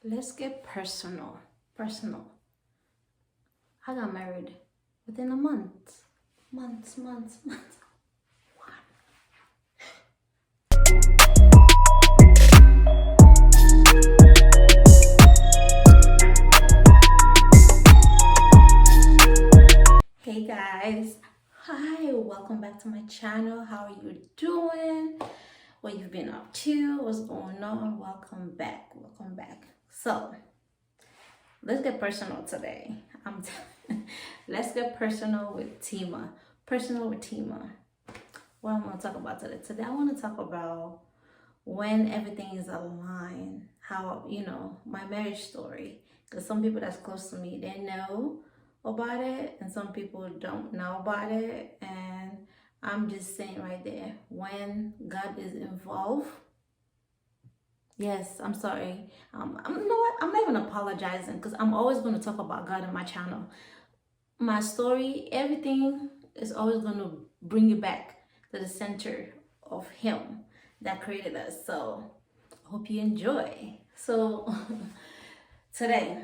Let's get personal. Personal. I got married within a month. Months. Hey guys. Hi, welcome back to my channel. How are you doing? What you've been up to? What's going on? Welcome back. Welcome back. So, let's get personal today. Let's get personal with Tima. Personal with Tima. What I'm gonna talk about today. Today I want to talk about when everything is aligned. How my marriage story. Because some people that's close to me, they know about it, and some people don't know about it. And I'm just saying right there, when God is involved. Yes, I'm sorry. You know what? I'm not even apologizing because I'm always going to talk about God on my channel. My story, everything is always going to bring you back to the center of Him that created us. So, I hope you enjoy. So, today,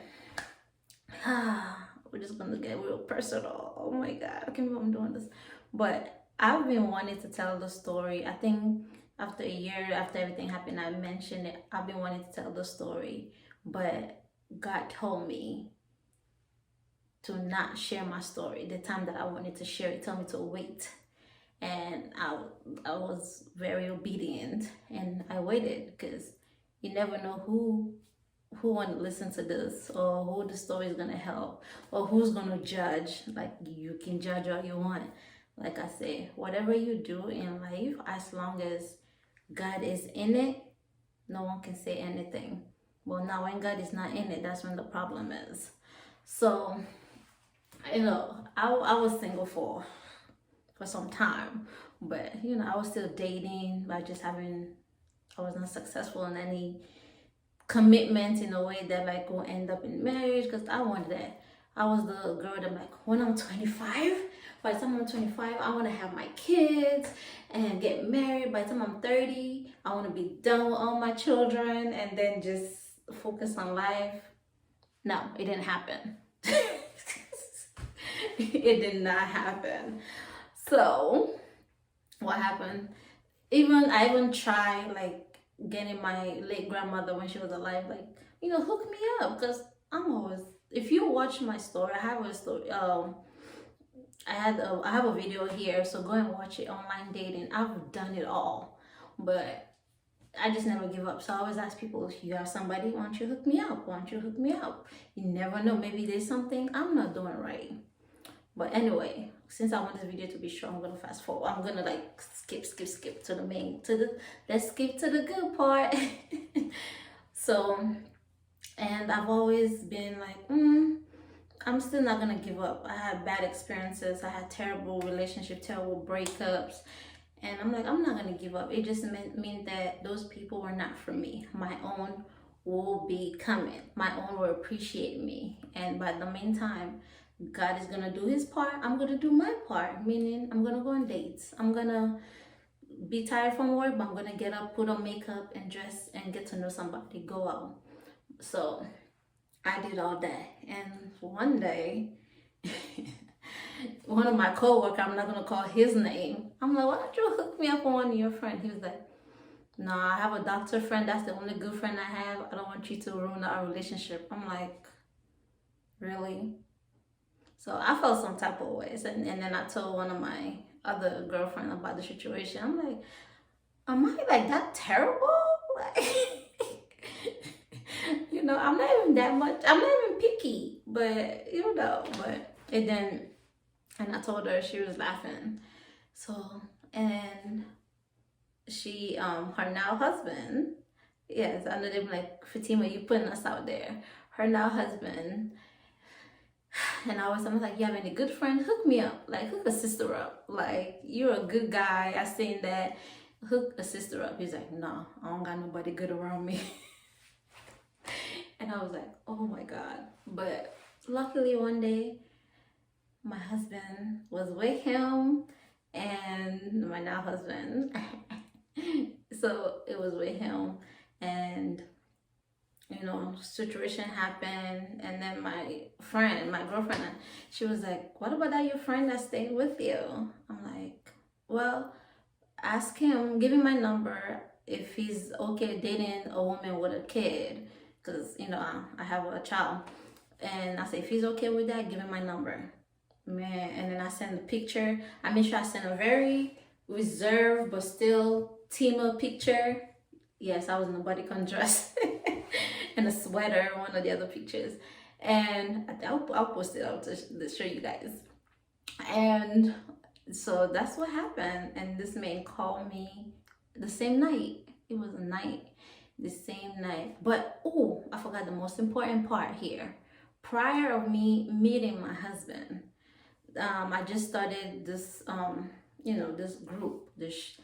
we're just going to get real personal. Oh my God, I can't believe I'm doing this. But I've been wanting to tell the story. I think after a year, after everything happened, I mentioned it. I've been wanting to tell the story, but God told me to not share my story. The time that I wanted to share it, told me to wait. And I was very obedient, and I waited because you never know who want to listen to this, or who the story is gonna help, or who's gonna judge. Like, you can judge all you want. Like I say, whatever you do in life, as long as God is in it, no one can say anything. Well, now when God is not in it, that's when the problem is. So, I was single for some time, but I was still dating, but I was not successful in any commitment in a way that like will end up in marriage, because I wanted that. I was the girl that like, when I'm 25, by the time I'm 25, I want to have my kids and get married. By the time I'm 30, I want to be done with all my children and then just focus on life. No, it didn't happen. It did not happen. So what happened? I even tried like getting my late grandmother when she was alive, like, hook me up, because I'm always. If you watch my story, I have a story. I have a video here, so go and watch it. Online dating. I've done it all, but I just never give up. So I always ask people, if you have somebody, why don't you hook me up? Why don't you hook me up? You never know. Maybe there's something I'm not doing right. But anyway, since I want this video to be short, I'm gonna fast forward. I'm gonna like skip to the let's skip to the good part. So, and I've always been like, I'm still not gonna give up. I had bad experiences. I had terrible relationship, terrible breakups. And I'm like, I'm not gonna give up. It just mean that those people were not for me. My own will be coming. My own will appreciate me. And by the meantime, God is gonna do His part. I'm gonna do my part. Meaning, I'm gonna go on dates. I'm gonna be tired from work, but I'm gonna get up, put on makeup, and dress, and get to know somebody. Go out. So I did all that. And one day, one of my coworkers, I'm not gonna call his name. I'm like, why don't you hook me up on one of your friends? He was like, no, I have a doctor friend. That's the only good friend I have. I don't want you to ruin our relationship. I'm like, really? So I felt some type of ways. And then I told one of my other girlfriends about the situation. I'm like, am I like that terrible? Like, I'm not even that much. I'm not even picky, but but it didn't. And I told her, she was laughing. So, and she, her now husband, yes, I know they're like, Fatima, you putting us out there. Her now husband, and I'm like, you have any good friends? Hook me up. Like, hook a sister up. Like, you're a good guy. I seen that. Hook a sister up. He's like, no, I don't got nobody good around me. And I was like, oh my God. But luckily one day, my husband was with him, and my now husband. So it was with him. And situation happened, and then my girlfriend, she was like, "What about that your friend that stayed with you?" I'm like, "Well, ask him, give him my number if he's okay dating a woman with a kid, because I have a child." And I said, if he's okay with that, give him my number, man. And then I sent a picture. I made sure I sent a very reserved but still teamer picture. Yes, I was in a bodycon dress and a sweater, one of the other pictures. And I'll post it out to show you guys. And so that's what happened. And this man called me the same night. It was a night, the same night. But I forgot the most important part here. Prior of me meeting my husband, I just started this, this group, this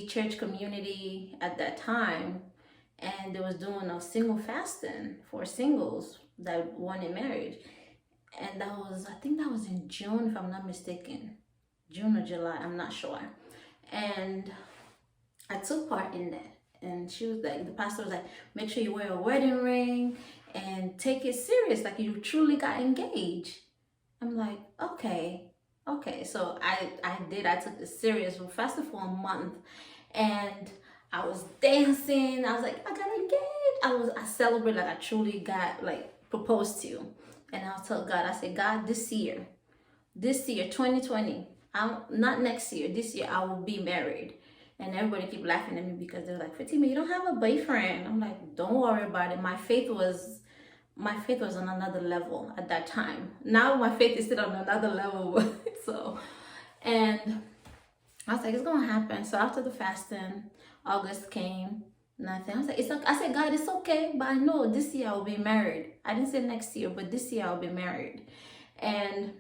church community at that time, and they was doing a single fasting for singles that wanted marriage. And I think that was in June, if I'm not mistaken, June or July, I'm not sure. And I took part in that. And she was like, the pastor was like, make sure you wear a wedding ring and take it serious, like you truly got engaged. I'm like, okay. So I took it serious. We fasted for a month, and I was dancing. I was like, I got engaged. I celebrated like I truly got proposed to. And I'll tell God, I said, God, this year, 2020, not next year, this year I will be married. And everybody keep laughing at me because they're like, Fatima, you don't have a boyfriend. I'm like, don't worry about it. My faith was on another level at that time. Now my faith is still on another level. And I was like, it's gonna happen. So after the fasting, August came, nothing. I was like, I said, God, it's okay, but I know this year I'll be married. I didn't say next year, but this year I'll be married. And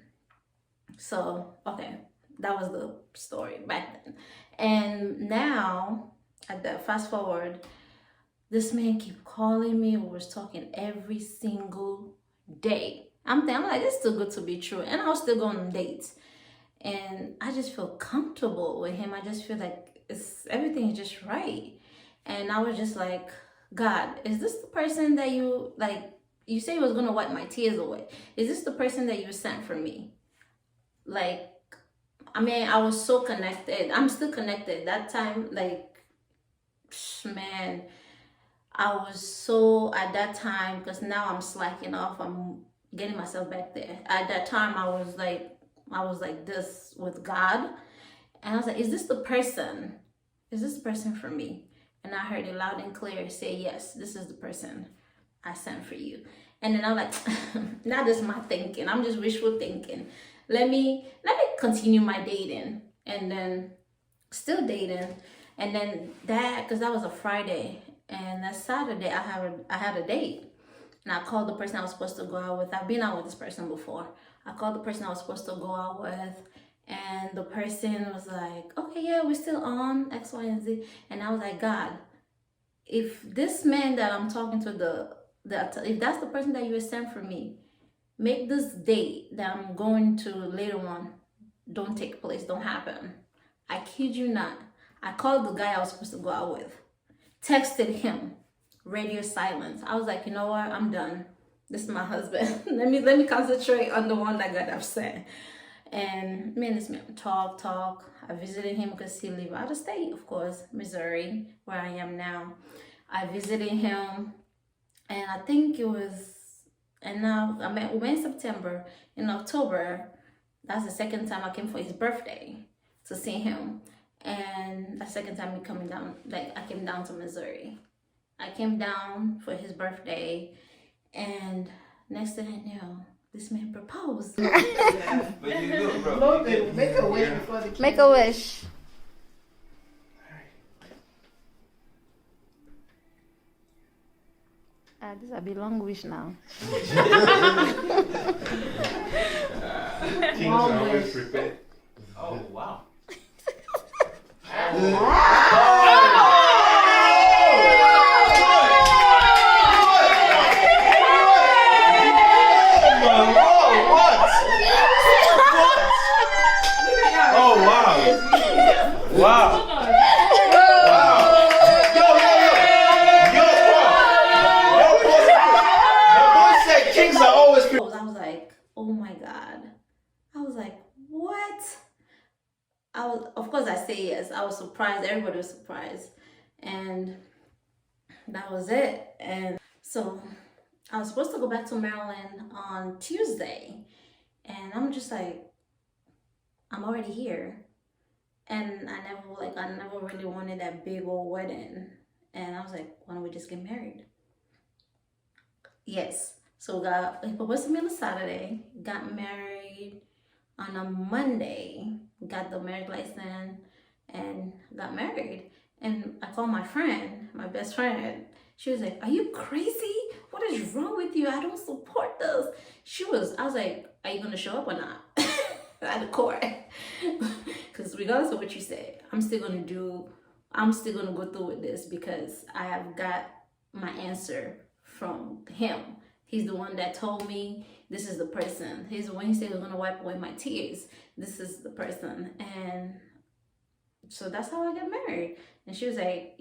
so, okay, that was the story back then. And now, fast forward, this man keep calling me. We was talking every single day. I'm like, it's too good to be true. And I was still going on dates. And I just feel comfortable with him. I just feel like everything is just right. And I was just like, God, is this the person that you say you was going to wipe my tears away? Is this the person that you sent for me? I was so connected. I'm still connected. That time, man, I was so, at that time, because now I'm slacking off. I'm getting myself back there. At that time, I was like this with God. And I was like, is this the person? Is this the person for me? And I heard it loud and clear say, yes, this is the person I sent for you. And then I'm like, now this is my thinking. I'm just wishful thinking. Let me continue my dating. And then still dating. And then because that was a Friday. And that Saturday, I had a date. And I called the person I was supposed to go out with. I've been out with this person before. I called the person I was supposed to go out with. And the person was like, okay, yeah, we're still on X, Y, and Z. And I was like, God, if this man that I'm talking to, if that's the person that you sent for me, make this date that I'm going to later on don't take place, don't happen. I kid you not. I called the guy I was supposed to go out with, texted him, radio silence. I was like, you know what? I'm done. This is my husband. let me concentrate on the one that got upset. And me and this man talk. I visited him because he lived out of state, of course, Missouri, where I am now. I visited him, and I think it was, and now we went in September. In October, that's the second time I came for his birthday to see him. And the second time I came down to Missouri. I came down for his birthday, and next thing I knew, this man proposed. Yeah. But you look, bro. Make a wish before the kid. Make a wish. This will be long wish now. Kings are always prepared. Oh, wow. Wow. of course, I say yes. I was surprised. Everybody was surprised, and that was it. And so I was supposed to go back to Maryland on Tuesday, and I'm just like, I'm already here, and I never really wanted that big old wedding, and I was like, why don't we just get married? Yes. So he proposed to me on a Saturday, got married on a Monday, got the marriage license, and got married. And I called my friend, my best friend. She was like, are you crazy? What is wrong with you? I don't support this. I was like, are you going to show up or not? At the court. Because regardless of what you say, I'm still going to go through with this because I have got my answer from him. He's the one that told me this is the person. He's the one who said he was gonna wipe away my tears. This is the person. And so that's how I got married. And she was like,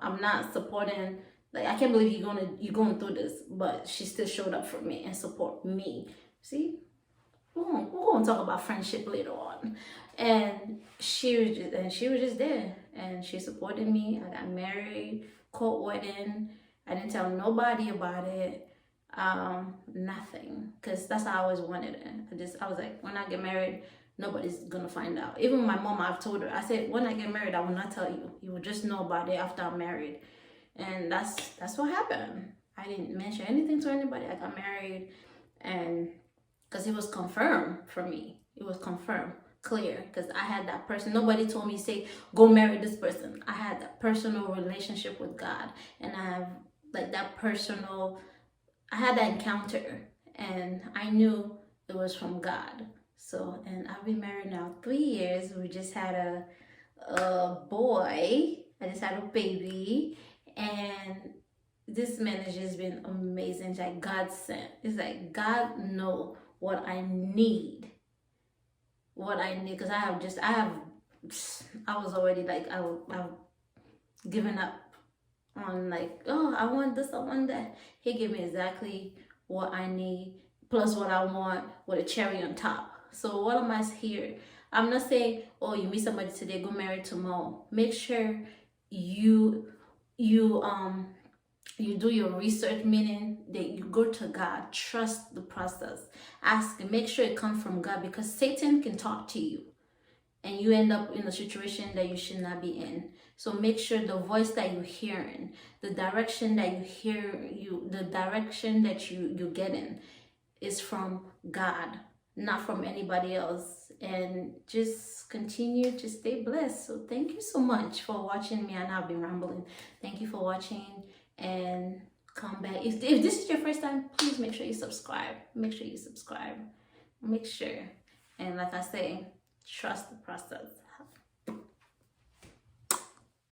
I'm not supporting, like, I can't believe you're going through this, but she still showed up for me and support me. See? We're gonna talk about friendship later on. And she was just there, and she supported me. I got married, court wedding. I didn't tell nobody about it. Nothing, because that's how I always wanted it. I was like, when I get married, nobody's gonna find out. Even my mom, I've told her, I said, when I get married, I will not tell you. You will just know about it after I'm married. And that's what happened. I didn't mention anything to anybody. I got married, and because it was confirmed for me. It was confirmed, clear, because I had that person. Nobody told me, say, go marry this person. I had that personal relationship with God, and I have like that I had that encounter, and I knew it was from God. So, and I've been married now 3 years. We just had a boy. I just had a baby, and this man has just been amazing. It's like God sent. It's like God know what I need. Because I was already like, I've given up on like, oh, I want this, I want that. He gave me exactly what I need, plus what I want with a cherry on top. So what am I here? I'm not saying, oh, you meet somebody today, go marry tomorrow. Make sure you do your research, meaning that you go to God, trust the process, ask and make sure it comes from God, because Satan can talk to you and you end up in a situation that you should not be in. So make sure the voice that you're hearing, the direction that the direction that you're getting is from God, not from anybody else. And just continue to stay blessed. So thank you so much for watching me. I know I've been rambling. Thank you for watching, and come back. If this is your first time, please make sure you subscribe. Make sure you subscribe. Make sure. And like I say, trust the process.